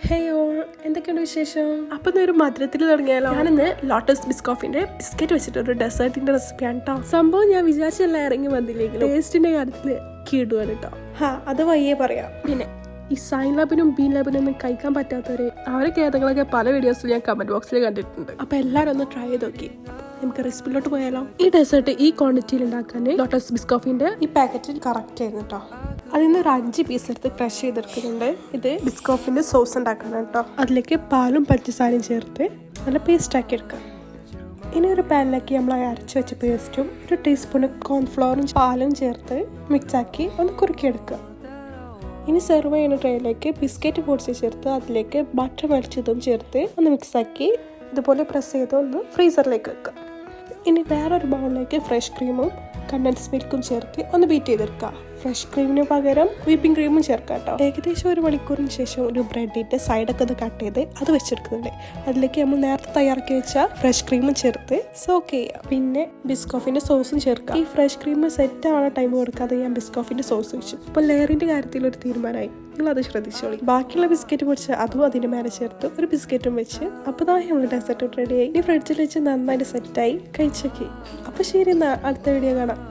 ഹേ all, എന്തൊക്കെയാണ് വിശേഷം? അപ്പം ഒരു മധുരത്തിൽ തുടങ്ങിയാലോ? ഞാനിന്ന് ലോട്ടസ് ബിസ്കോഫിന്റെ ബിസ്ക്കറ്റ് വെച്ചിട്ട് ഒരു ഡെസേർട്ടിന്റെ റെസിപ്പിയാണ് കേട്ടോ. സംഭവം ഞാൻ വിചാരിച്ചല്ല ഇറങ്ങി വന്നില്ലെങ്കിലും ടേസ്റ്റിന്റെ കാര്യത്തിൽ കീടുവാണ് കേട്ടോ. അത് വയ്യേ പറയാം. പിന്നെ ഈ സൈൻ ലാബിനും ബീൻ ലാബിനും ഒന്നും കഴിക്കാൻ പറ്റാത്തവര് അവരെ ഖേദങ്ങളൊക്കെ പല വീഡിയോസിൽ ഞാൻ കമന്റ് ബോക്സിൽ കണ്ടിട്ടുണ്ട്. അപ്പൊ എല്ലാവരും ഒന്ന് ട്രൈ ചെയ്ത് നോക്കി. നമുക്ക് റെസിപ്പിയിലോട്ട് പോയാലോ? ഈ ഡെസേർട്ട് ഈ ക്വാണ്ടിറ്റിയിൽ ഉണ്ടാക്കാൻ ലോട്ടസ് ബിസ്കോഫിന്റെ ഈ പാക്കറ്റിൽ കറക്റ്റ് ആയിരുന്നു കേട്ടോ. അതിൽ നിന്ന് ഒരു 5 പീസ് എടുത്ത് ക്രഷ് ചെയ്തെടുക്കുന്നുണ്ട്. ഇത് ബിസ്കോഫിന്റെ സോസ് ഉണ്ടാക്കണം കേട്ടോ. അതിലേക്ക് പാലും പഞ്ചസാരയും ചേർത്ത് നല്ല പേസ്റ്റ് ആക്കി എടുക്കാം. ഇനി ഒരു പാനിലേക്ക് നമ്മൾ അരച്ച് വെച്ച പേസ്റ്റും 1 ടീസ്പൂൺ കോൺഫ്ലവറും പാലും ചേർത്ത് മിക്സാക്കി ഒന്ന് കുറുക്കിയെടുക്കുക. ഇനി സെർവ് ചെയ്യുന്ന ട്രേയിലേക്ക് ബിസ്ക്കറ്റ് പൊടിച്ച് ചേർത്ത് അതിലേക്ക് ബട്ടർ മരിച്ചതും ചേർത്ത് ഒന്ന് മിക്സാക്കി ഇതുപോലെ പ്രസ് ചെയ്ത് ഒന്ന് ഫ്രീസറിലേക്ക് വെക്കുക. ഇനി വേറൊരു ബൗളിലേക്ക് ഫ്രഷ് ക്രീമും കണ്ടൻസ് മിൽക്കും ചേർത്ത് ഒന്ന് ബീറ്റ് ചെയ്തെടുക്കുക. ഫ്രഷ് ക്രീമിന് പകരം വിപ്പിംഗ് ക്രീമും ചേർക്കാം കേട്ടോ. ഏകദേശം 1 മണിക്കൂറിന് ശേഷം ഒരു ബ്രെഡിൻ്റെ സൈഡൊക്കെ ഒന്ന് കട്ട് ചെയ്ത് അത് വെച്ചെടുക്കുന്നുണ്ട്. അതിലേക്ക് നമ്മൾ നേരത്തെ തയ്യാറാക്കി വെച്ച ഫ്രഷ് ക്രീമും ചേർത്ത് സോക്ക് ചെയ്യുക. പിന്നെ ബിസ്കോഫിൻ്റെ സോസും ചേർക്കുക. ഈ ഫ്രഷ് ക്രീം സെറ്റ് ആവാൻ ടൈം കൊടുക്കാതെ ഞാൻ ബിസ്കോഫിൻ്റെ സോസ് വെച്ചു. അപ്പോൾ ലെയറിൻ്റെ കാര്യത്തിൽ ഒരു തീരുമാനമായി. നിങ്ങളത് ശ്രദ്ധിച്ചോളി. ബാക്കിയുള്ള ബിസ്ക്കറ്റ് പൊടിച്ച് അതും അതിൻ്റെ മേലെ ചേർത്ത് ഒരു ബിസ്ക്കറ്റും വെച്ച് അപ്പോൾ നമ്മൾ ഡെസേർട്ട് റെഡിയായി. ഈ ഫ്രിഡ്ജിൽ വെച്ച് നന്നായിട്ട് സെറ്റായി കഴിച്ചോക്കി. അപ്പോൾ ശരി, അടുത്ത വീഡിയോ കാണാം.